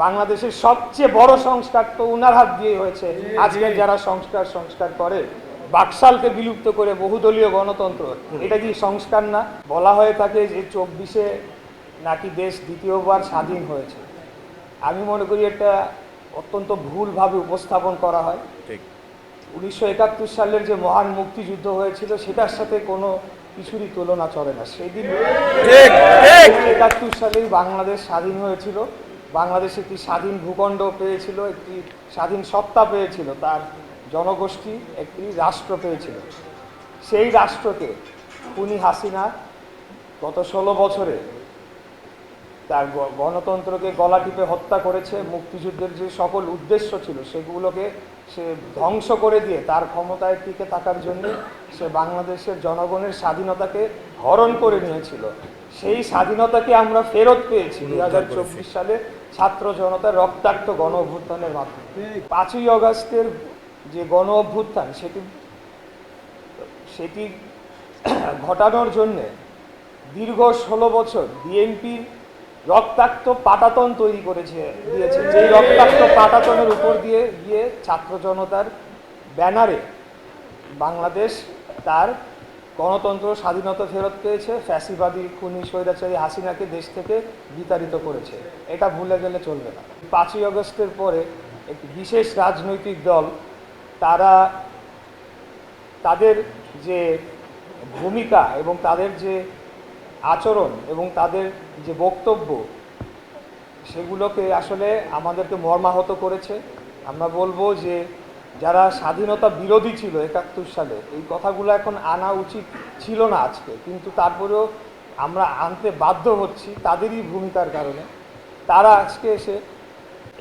বাংলাদেশের সবচেয়ে বড় সংস্কার তো উনার হাত দিয়ে হয়েছে। আজকে যারা সংস্কার করে বাকশালকে বিলুপ্ত করে বহুদলীয় গণতন্ত্র, এটা কি সংস্কার না? বলা হয়ে থাকে যে 24-এ নাকি দেশ দ্বিতীয়বার স্বাধীন হয়েছে। আমি মনে করি এটা অত্যন্ত ভুলভাবে উপস্থাপন করা হয়। 1971 সালের যে মহান মুক্তিযুদ্ধ হয়েছিল সেটার সাথে কোনো কিছুরই তুলনা চলে না। সেদিন 71 সালেই বাংলাদেশ স্বাধীন হয়েছিল। বাংলাদেশ একটি স্বাধীন ভূখণ্ড পেয়েছিল, একটি স্বাধীন সত্তা পেয়েছিল, তার জনগোষ্ঠী একটি রাষ্ট্র পেয়েছিল। সেই রাষ্ট্রকে খুনি হাসিনা গত 16 বছরে তার গণতন্ত্রকে গলা টিপে হত্যা করেছে। মুক্তিযুদ্ধের যে সকল উদ্দেশ্য ছিল সেগুলোকে সে ধ্বংস করে দিয়ে তার ক্ষমতায় টিকে থাকার জন্য সে বাংলাদেশের জনগণের স্বাধীনতাকে হরণ করে নিয়েছিল। সেই স্বাধীনতাকে আমরা ফেরত পেয়েছি 2024 সালে ছাত্র জনতার রক্তাক্ত গণ অভ্যুত্থানের মাধ্যমে। 5ই অগাস্টের যে গণ অভ্যুত্থান সেটি ঘটানোর জন্যে দীর্ঘ 16 বছর বিএনপির রক্তাক্ত পাটাতন তৈরি দিয়েছে। যেই রক্তাক্ত পাটাতনের উপর দিয়ে গিয়ে ছাত্র জনতার ব্যানারে বাংলাদেশ তার গণতন্ত্র স্বাধীনতা ফেরত পেয়েছে, ফ্যাসিবাদী খুনি স্বৈরাচারী হাসিনাকে দেশ থেকে বিতাড়িত করেছে। এটা ভুলে গেলে চলবে না। 5ই আগস্টের পরে একটি বিশেষ রাজনৈতিক দল তারা তাদের যে ভূমিকা এবং তাদের যে আচরণ এবং তাদের যে বক্তব্য সেগুলোকে আসলে আমাদেরকে মর্মাহত করেছে। আমরা বলবো যে যারা স্বাধীনতা বিরোধী ছিল 71 সালে, এই কথাগুলো এখন আনা উচিত ছিল না আজকে, কিন্তু তারপরেও আমরা আনতে বাধ্য হচ্ছি তাদেরই ভূমিকার কারণে। তারা আজকে এসে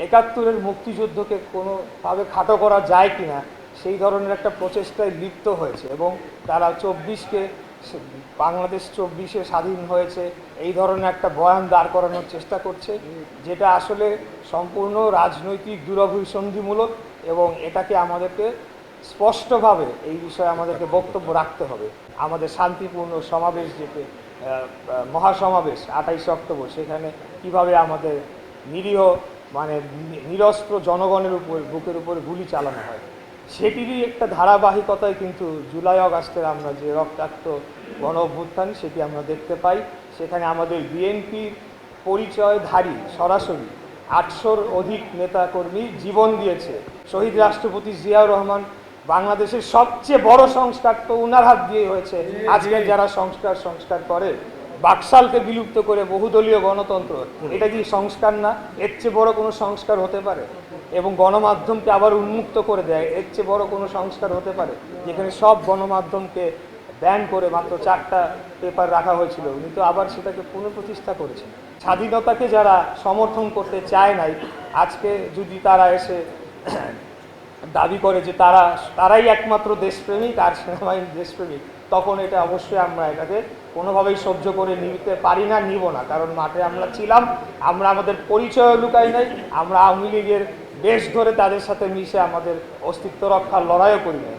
71-এর মুক্তিযুদ্ধকে কোনোভাবে খাটো করা যায় কিনা সেই ধরনের একটা প্রচেষ্টায় লিপ্ত হয়েছে এবং তারা বাংলাদেশ 24-এ স্বাধীন হয়েছে এই ধরনের একটা বয়ান দাঁড় করানোর চেষ্টা করছে, যেটা আসলে সম্পূর্ণ রাজনৈতিক দুরভিসন্ধিমূলক এবং এটাকে আমাদেরকে স্পষ্টভাবে এই বিষয়ে আমাদেরকে বক্তব্য রাখতে হবে। আমাদের শান্তিপূর্ণ সমাবেশ যেতে মহাসমাবেশ 28 অক্টোবর, সেখানে কিভাবে আমাদের নিরীহ নিরস্ত্র জনগণের বুকের উপর গুলি চালানো হয় সেটিরই একটা ধারাবাহিকতায় কিন্তু জুলাই আগস্টের আমরা যে রক্তাক্ত গণ অভ্যুত্থান সেটি আমরা দেখতে পাই। সেখানে আমাদের বিএনপির পরিচয়ধারী সরাসরি 800-র অধিক নেতাকর্মী জীবন দিয়েছে। শহীদ রাষ্ট্রপতি জিয়াউর রহমান, বাংলাদেশের সবচেয়ে বড় সংস্কার তো উনার হাত দিয়ে হয়েছে। আজকে যারা সংস্কার করে বাকশালকে বিলুপ্ত করে বহুদলীয় গণতন্ত্র, এটা কি সংস্কার না? এর চেয়ে বড় কোনো সংস্কার হতে পারে? এবং গণমাধ্যমকে আবার উন্মুক্ত করে দেয়, এর চেয়ে বড় কোনো সংস্কার হতে পারে? যেখানে সব গণমাধ্যমকে ব্যান করে মাত্র 4টা পেপার রাখা হয়েছিল, উনি তো আবার সেটাকে পুনঃপ্রতিষ্ঠা করেছেন। স্বাধীনতাকে যারা সমর্থন করতে চায় নাই, আজকে যদি তারা এসে দাবি করে যে তারাই একমাত্র দেশপ্রেমিক আর সেনাবাহিনী দেশপ্রেমিক, তখন এটা অবশ্যই আমরা এটাকে কোনোভাবেই সহ্য করে নিতে পারি না, নিব না। কারণ মাঠে আমরা ছিলাম, আমরা আমাদের পরিচয় লুকাই নাই, আমরা আওয়ামী লীগের বেশ ধরে তাদের সাথে মিশে আমাদের অস্তিত্ব রক্ষার লড়াইও করি নাই।